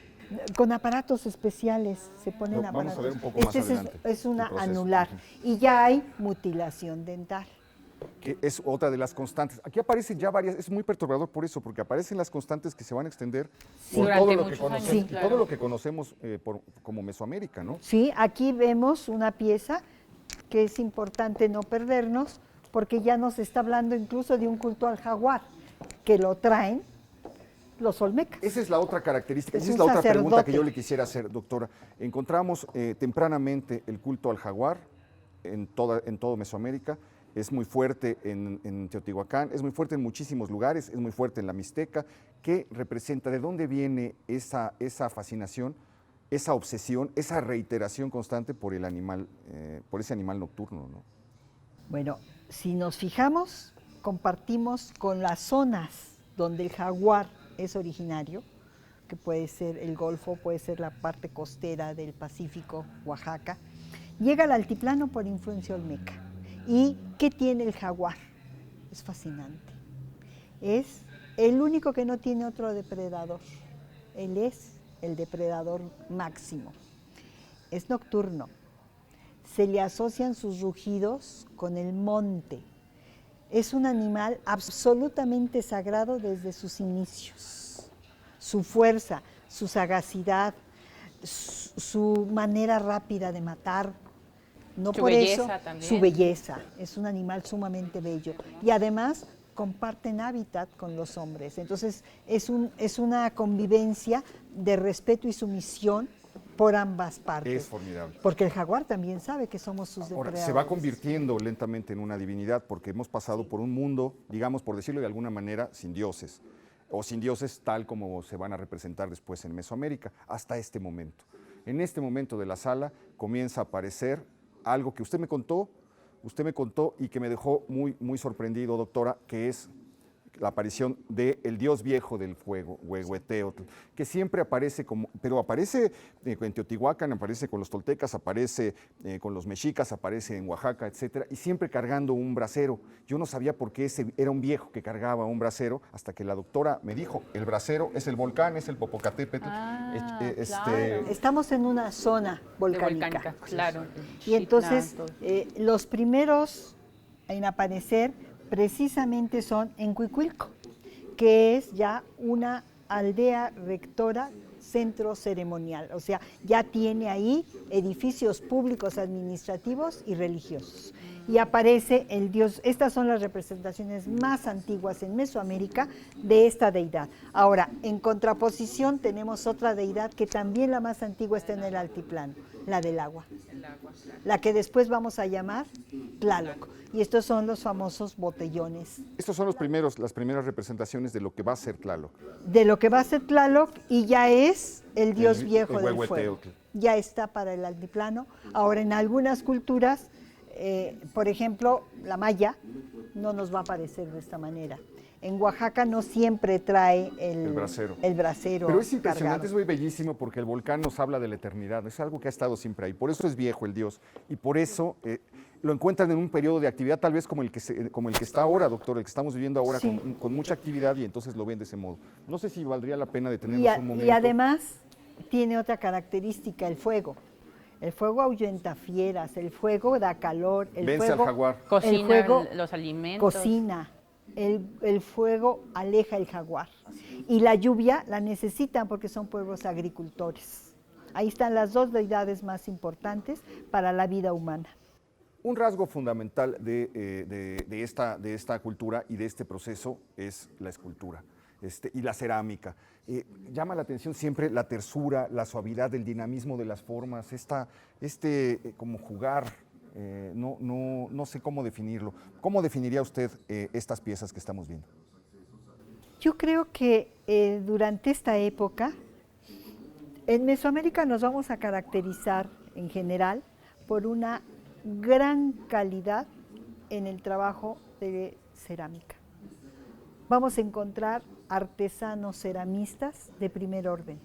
con aparatos especiales, se ponen Vamos a aparatos. ver un poco más Este adelante es una el proceso. anular, y ya hay mutilación dental. Que es otra de las constantes. Aquí aparecen ya varias, es muy perturbador por eso, porque aparecen las constantes que se van a extender por Durante todo lo, que muchos conocemos, años, claro. todo lo que conocemos como Mesoamérica, ¿no? Sí, aquí vemos una pieza que es importante no perdernos, porque ya nos está hablando incluso de un culto al jaguar, que lo traen los olmecas. Esa es la otra característica, Es esa es un la otra pregunta que sacerdote. yo le quisiera hacer, doctora. Encontramos tempranamente el culto al jaguar en todo Mesoamérica, es muy fuerte en Teotihuacán, es muy fuerte en muchísimos lugares, es muy fuerte en la Mixteca. ¿Qué representa? ¿De dónde viene esa fascinación, esa obsesión, esa reiteración constante por el animal, por ese animal nocturno, ¿no? Bueno, si nos fijamos, compartimos con las zonas donde el jaguar es originario, que puede ser el Golfo, puede ser la parte costera del Pacífico, Oaxaca, llega al altiplano por influencia olmeca. ¿Y qué tiene el jaguar? Es fascinante. Es el único que no tiene otro depredador. Él es el depredador máximo. Es nocturno. se le asocian sus rugidos con el monte. Es un animal absolutamente sagrado desde sus inicios. Su fuerza, su sagacidad, su manera rápida de matar. No Su por eso, belleza también. su belleza. Es un animal sumamente bello. Y además comparten hábitat con los hombres. Entonces es una convivencia de respeto y sumisión por ambas partes. Es formidable. Porque el jaguar también sabe que somos sus Ahora, depredadores. se va convirtiendo lentamente en una divinidad porque hemos pasado por un mundo, digamos, por decirlo de alguna manera, sin dioses, o sin dioses tal como se van a representar después en Mesoamérica, hasta este momento. En este momento de la sala comienza a aparecer algo que usted me contó y que me dejó muy, muy sorprendido, doctora, que es la aparición del dios viejo del fuego, Huehueteotl, que siempre aparece pero aparece en Teotihuacán, aparece con los toltecas, aparece con los mexicas, aparece en Oaxaca, etcétera, y siempre cargando un brasero. Yo no sabía por qué ese era un viejo que cargaba un brasero, hasta que la doctora me dijo, el brasero es el volcán, es el Popocatépetl. Claro. Estamos en una zona volcánica. Claro. Y entonces Xitlán, los primeros en aparecer precisamente son en Cuicuilco, que es ya una aldea rectora, centro ceremonial, o sea, ya tiene ahí edificios públicos, administrativos y religiosos. Y aparece el dios, estas son las representaciones más antiguas en Mesoamérica de esta deidad. Ahora, en contraposición tenemos otra deidad que también la más antigua está en el altiplano, la del agua, la que después vamos a llamar Tlaloc. Y estos son los famosos botellones. Estos son las primeras representaciones de lo que va a ser Tlaloc. De lo que va a ser Tlaloc, y ya es el dios viejo del fuego. Huehueteotl. Ya está para el altiplano. Ahora, en algunas culturas, por ejemplo, la maya no nos va a aparecer de esta manera. En Oaxaca no siempre trae el brasero. Pero es impresionante, cargado. es muy bellísimo porque el volcán nos habla de la eternidad, es algo que ha estado siempre ahí, por eso es viejo el dios y por eso lo encuentran en un periodo de actividad tal vez como el que está ahora, doctor, el que estamos viviendo ahora, Sí. con mucha actividad y entonces lo ven de ese modo. No sé si valdría la pena detenernos un momento. Y además tiene otra característica, el fuego. El fuego ahuyenta fieras, el fuego da calor, el Vence fuego, al jaguar. Cocina el fuego los alimentos. cocina, el fuego aleja el jaguar. Y la lluvia la necesitan porque son pueblos agricultores. Ahí están las dos deidades más importantes para la vida humana. Un rasgo fundamental de esta cultura y de este proceso es la escultura y la cerámica. Llama la atención siempre la tersura, la suavidad, el dinamismo de las formas, como jugar, no sé cómo definirlo. ¿Cómo definiría usted estas piezas que estamos viendo? Yo creo que durante esta época, en Mesoamérica nos vamos a caracterizar en general por una gran calidad en el trabajo de cerámica. Vamos a encontrar artesanos ceramistas de primer orden.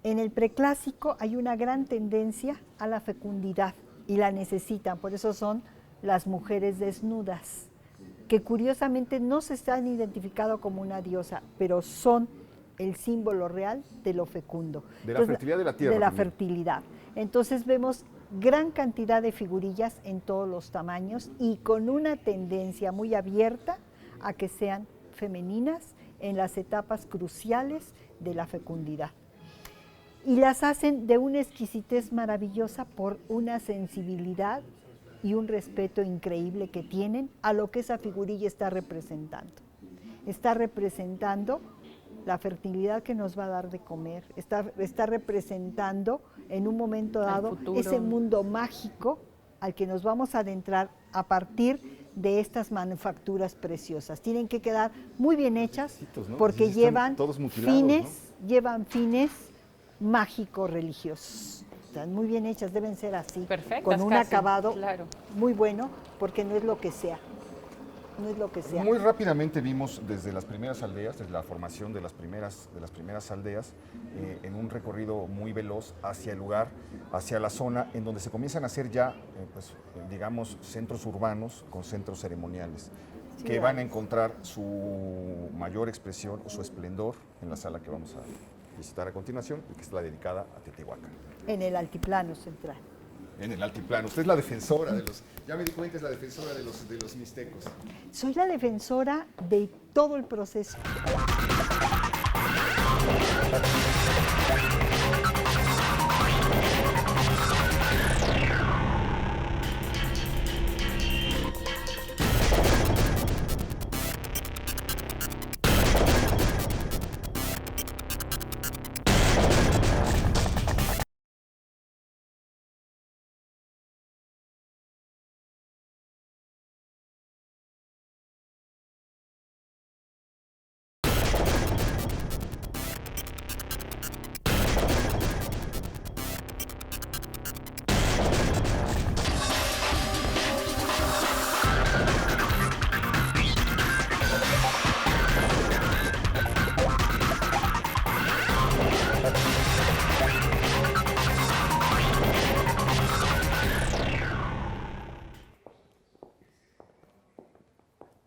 En el preclásico hay una gran tendencia a la fecundidad y la necesitan, por eso son las mujeres desnudas, que curiosamente no se han identificado como una diosa, pero son el símbolo real de lo fecundo. De la fertilidad de la tierra. De la también. fertilidad. Entonces vemos gran cantidad de figurillas en todos los tamaños y con una tendencia muy abierta a que sean femeninas en las etapas cruciales de la fecundidad. Y las hacen de una exquisitez maravillosa por una sensibilidad y un respeto increíble que tienen a lo que esa figurilla está representando. Está representando la fertilidad que nos va a dar de comer, está representando en un momento dado ese mundo mágico al que nos vamos a adentrar a partir de estas manufacturas preciosas. Tienen que quedar muy bien hechas, ¿no? Porque llevan fines mágicos religiosos. Están muy bien hechas, deben ser así, perfectas, con un casi, acabado claro. muy bueno, porque no es lo que sea. No es lo que sea. Muy rápidamente vimos desde las primeras aldeas, desde la formación de las primeras aldeas, en un recorrido muy veloz hacia el lugar, hacia la zona en donde se comienzan a hacer ya, digamos, centros urbanos con centros ceremoniales, que van a encontrar su mayor expresión o su esplendor en la sala que vamos a visitar a continuación y que está dedicada a Teotihuacán. En el altiplano central. en el altiplano. Usted es la defensora de los, ya me di cuenta, es la defensora de los mixtecos. Soy la defensora de todo el proceso.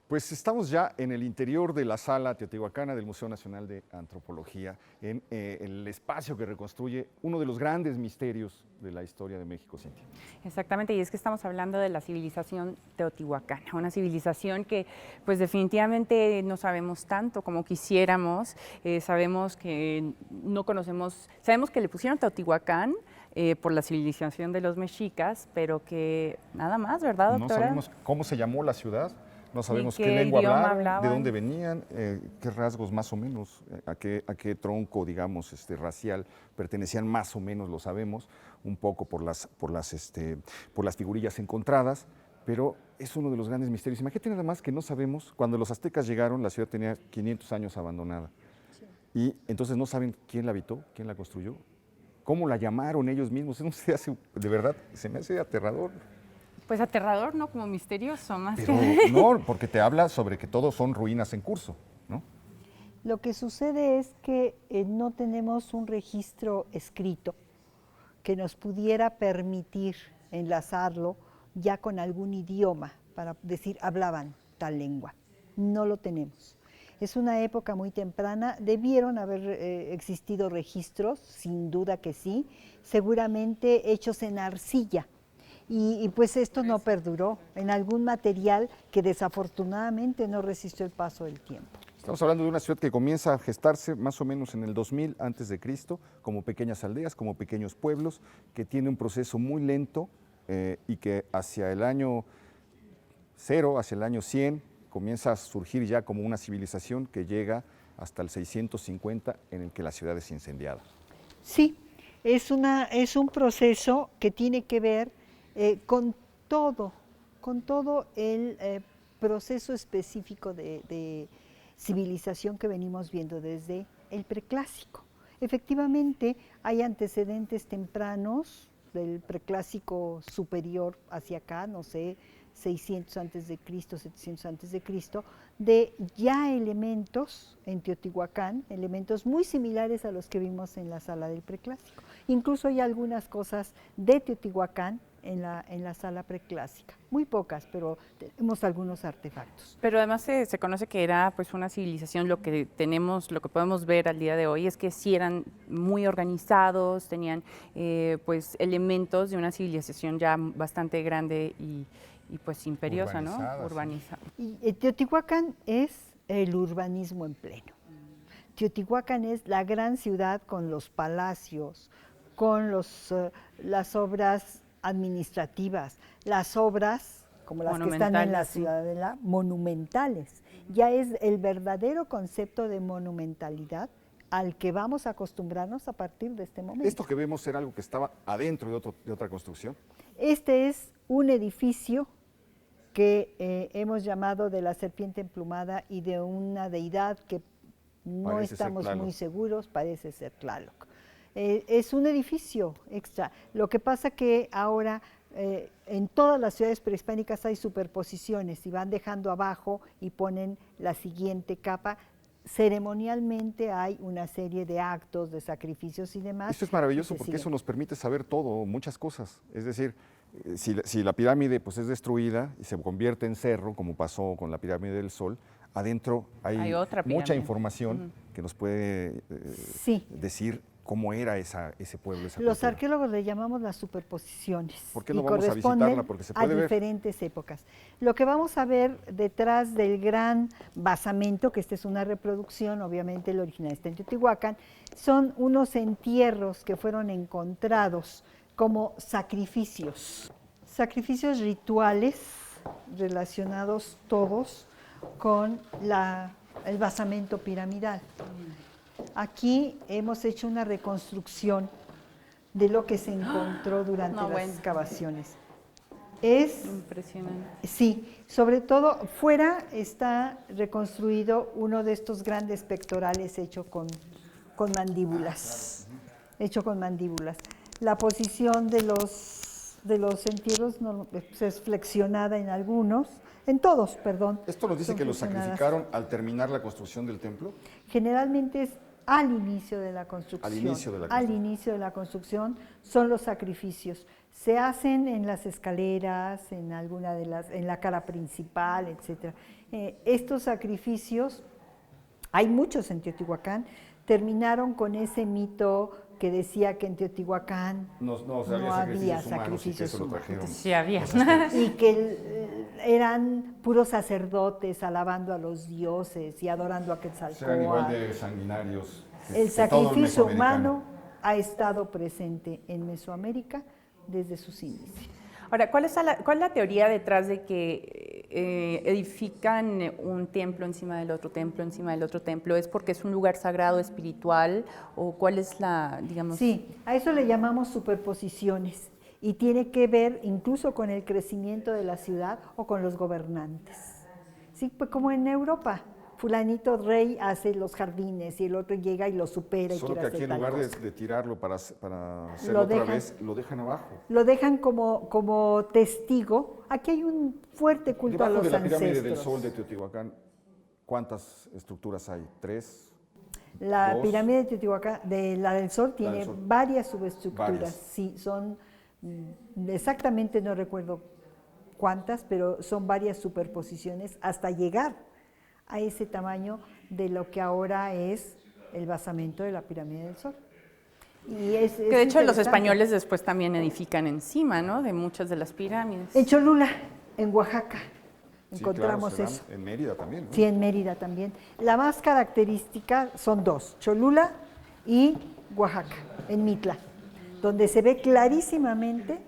Pues estamos ya en el interior de la sala teotihuacana del Museo Nacional de Antropología, en el espacio que reconstruye uno de los grandes misterios de la historia de México, Cintia. Exactamente, y es que estamos hablando de la civilización teotihuacana, una civilización que pues definitivamente no sabemos tanto como quisiéramos, sabemos que no conocemos, sabemos que le pusieron Teotihuacán por la civilización de los mexicas, pero que nada más, ¿verdad, doctora? No sabemos cómo se llamó la ciudad. No sabemos qué lengua lengua hablaban, de dónde venían, qué rasgos más o menos, a qué tronco, digamos, racial pertenecían más o menos, lo sabemos, un poco por las figurillas encontradas, pero es uno de los grandes misterios. Imagínate nada más que no sabemos, cuando los aztecas llegaron, la ciudad tenía 500 años abandonada. Sí. Y entonces no saben quién la habitó, quién la construyó, cómo la llamaron ellos mismos. Eso se hace, de verdad, se me hace aterrador. Pues aterrador, ¿no? Como misterioso, más Pero que... no, porque te habla sobre que todos son ruinas en curso, ¿no? Lo que sucede es que no tenemos un registro escrito que nos pudiera permitir enlazarlo ya con algún idioma para decir hablaban tal lengua. No lo tenemos. Es una época muy temprana, debieron haber existido registros, sin duda que sí, seguramente hechos en arcilla. Y pues esto no perduró en algún material que desafortunadamente no resistió el paso del tiempo. Estamos hablando de una ciudad que comienza a gestarse más o menos en el 2000 a.C., como pequeñas aldeas, como pequeños pueblos, que tiene un proceso muy lento y que hacia el año 0, hacia el año 100, comienza a surgir ya como una civilización que llega hasta el 650, en el que la ciudad es incendiada. Sí, es un proceso que tiene que ver con todo el proceso específico de civilización que venimos viendo desde el preclásico. Efectivamente, hay antecedentes tempranos del preclásico superior hacia acá, no sé, 600 antes de Cristo, 700 antes de Cristo, de ya elementos en Teotihuacán, elementos muy similares a los que vimos en la sala del preclásico. Incluso hay algunas cosas de Teotihuacán en la sala preclásica, muy pocas, pero tenemos algunos artefactos. Pero además se conoce que era pues una civilización, lo que podemos ver al día de hoy es que sí eran muy organizados, tenían pues elementos de una civilización ya bastante grande y pues imperiosa, ¿no? Urbanizada. Y Teotihuacán es el urbanismo en pleno. Teotihuacán es la gran ciudad con los palacios, con las obras administrativas, las obras como las que están en la ciudadela, monumentales. Ya es el verdadero concepto de monumentalidad al que vamos a acostumbrarnos a partir de este momento. ¿Esto que vemos era algo que estaba adentro de otra construcción? Este es un edificio que hemos llamado de la serpiente emplumada y de una deidad que no parece estamos muy seguros, parece ser Tlaloc. Es un edificio extra. Lo que pasa que ahora en todas las ciudades prehispánicas hay superposiciones y van dejando abajo y ponen la siguiente capa. Ceremonialmente hay una serie de actos, de sacrificios y demás. Esto es maravilloso porque eso nos permite saber todo, muchas cosas. Es decir, si la pirámide pues, es destruida y se convierte en cerro, como pasó con la pirámide del Sol, adentro hay otra mucha pirámide. información que nos puede Sí. decir cómo era ese pueblo, esa Los cultura. arqueólogos le llamamos las superposiciones. ¿Por qué no y vamos a corresponden visitarla? Porque se puede ver. diferentes épocas. Lo que vamos a ver detrás del gran basamento, que esta es una reproducción, obviamente el original está en Teotihuacán, son unos entierros que fueron encontrados como sacrificios rituales relacionados todos con el basamento piramidal. Aquí hemos hecho una reconstrucción de lo que se encontró durante las excavaciones. Es Impresionante. Sí, sobre todo fuera está reconstruido uno de estos grandes pectorales hecho con mandíbulas. La posición de los entierros es flexionada en algunos, en todos, perdón. ¿Esto nos dice son que los flexionadas. sacrificaron al terminar la construcción del templo? Generalmente es al inicio de la construcción. Al inicio de la Al construcción. inicio de la construcción son los sacrificios. Se hacen en las escaleras, en la cara principal, etc. Estos sacrificios, hay muchos en Teotihuacán, terminaron con ese mito que decía que en Teotihuacán No había sacrificios humanos y que sacrificios eso lo humanos. trajeron. Sí, había. Y que eran puros sacerdotes alabando a los dioses y adorando a Quetzalcóatl. Serán igual de sanguinarios. El sacrificio humano ha estado presente en Mesoamérica desde sus inicios. Ahora, ¿cuál es la teoría detrás de que edifican un templo encima del otro templo, encima del otro templo? ¿Es porque es un lugar sagrado, espiritual? ¿O cuál es la, digamos? Sí, a eso le llamamos superposiciones y tiene que ver incluso con el crecimiento de la ciudad o con los gobernantes. Sí, pues como en Europa. Fulanito rey hace los jardines y el otro llega y lo supera y Solo quiere que aquí hacer en tal lugar cosa. de tirarlo para hacerlo otra vez, lo dejan abajo. Lo dejan como testigo. Aquí hay un fuerte culto a Debajo los de la pirámide del ancestros. Sol de Teotihuacán, ¿cuántas estructuras hay? ¿3? La ¿Dos? pirámide de Teotihuacán, la del Sol, tiene del Sol. varias subestructuras. Varias. Sí, son exactamente no recuerdo cuántas, pero son varias superposiciones hasta llegar a ese tamaño de lo que ahora es el basamento de la pirámide del Sol. Y es Que de hecho los interesante. españoles después también edifican encima, ¿no? De muchas de las pirámides. En Cholula, en Oaxaca, Sí, encontramos claro, eso. en Mérida también, ¿no? Sí, en Mérida también. La más característica son dos, Cholula y Oaxaca, en Mitla, donde se ve clarísimamente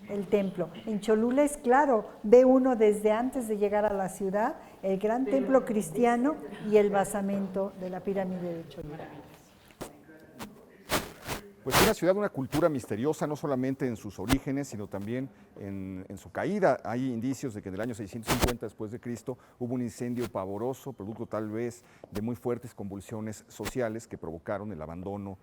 el templo. En Cholula es claro, ve uno desde antes de llegar a la ciudad, el gran templo cristiano y el basamento de la pirámide de Cholula. Pues una ciudad, una cultura misteriosa, no solamente en sus orígenes, sino también en su caída. Hay indicios de que en el año 650 después de Cristo hubo un incendio pavoroso, producto tal vez de muy fuertes convulsiones sociales que provocaron el abandono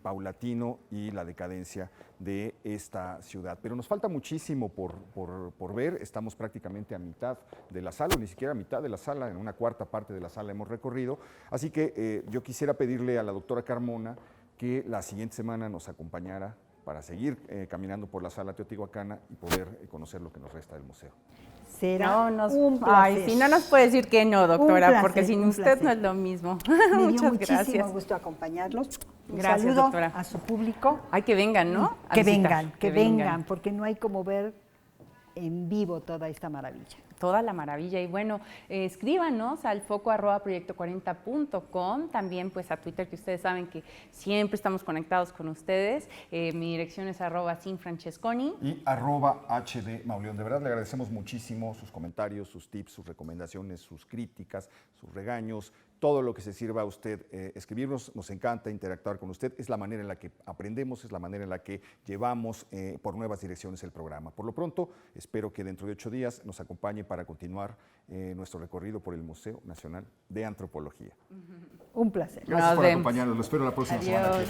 paulatino y la decadencia de esta ciudad. Pero nos falta muchísimo por ver. Estamos prácticamente a mitad de la sala, o ni siquiera a mitad de la sala, en una cuarta parte de la sala hemos recorrido. Así que yo quisiera pedirle a la doctora Carmona que la siguiente semana nos acompañara para seguir caminando por la sala teotihuacana y poder conocer lo que nos resta del museo. Será un placer. Ay, sí, no nos puede decir que no, doctora, placer, porque sin un usted placer. no es lo mismo. Me dio Muchas muchísimo gracias. gusto acompañarlos. Un Gracias, saludo doctora. a su público. Ay, que vengan, ¿no? A Que visitar, vengan, que vengan, porque no hay como ver en vivo toda esta maravilla. Toda la maravilla. Y bueno, escríbanos al foco@proyecto40.com, también pues a Twitter, que ustedes saben que siempre estamos conectados con ustedes. Mi dirección es @sinfrancesconi. Y @HD Mauleón. De verdad le agradecemos muchísimo sus comentarios, sus tips, sus recomendaciones, sus críticas, sus regaños, todo lo que se sirva a usted escribirnos. Nos encanta interactuar con usted. Es la manera en la que aprendemos, es la manera en la que llevamos por nuevas direcciones el programa. Por lo pronto, espero que dentro de 8 días nos acompañe para continuar nuestro recorrido por el Museo Nacional de Antropología. Un placer. Gracias Nos por vemos. acompañarnos. Lo espero la próxima semana. Adiós.